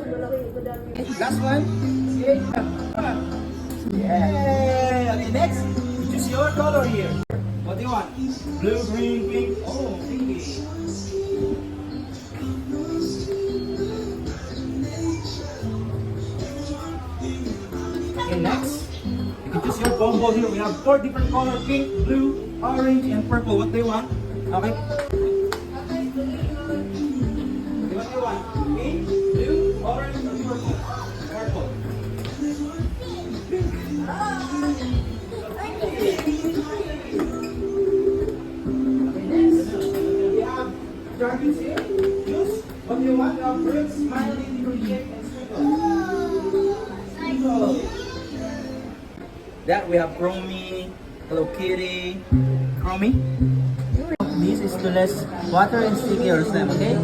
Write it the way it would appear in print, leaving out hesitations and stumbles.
Last one. Okay. Yeah. Okay, next. Choose your color here. What do you want? Blue, green, pink. Oh, pinky. Okay, next. You can choose your combo here. We have 4 different colors: pink, blue, orange, and purple. What do you want? Okay. What do you want? Pink, blue, orange, or purple? Purple. Dragons here. Choose what you want. You have birds, smiling, create, and sprinkle. That we have Chromie, Hello Kitty, Chromie. This is to less water and sticky or stem, okay?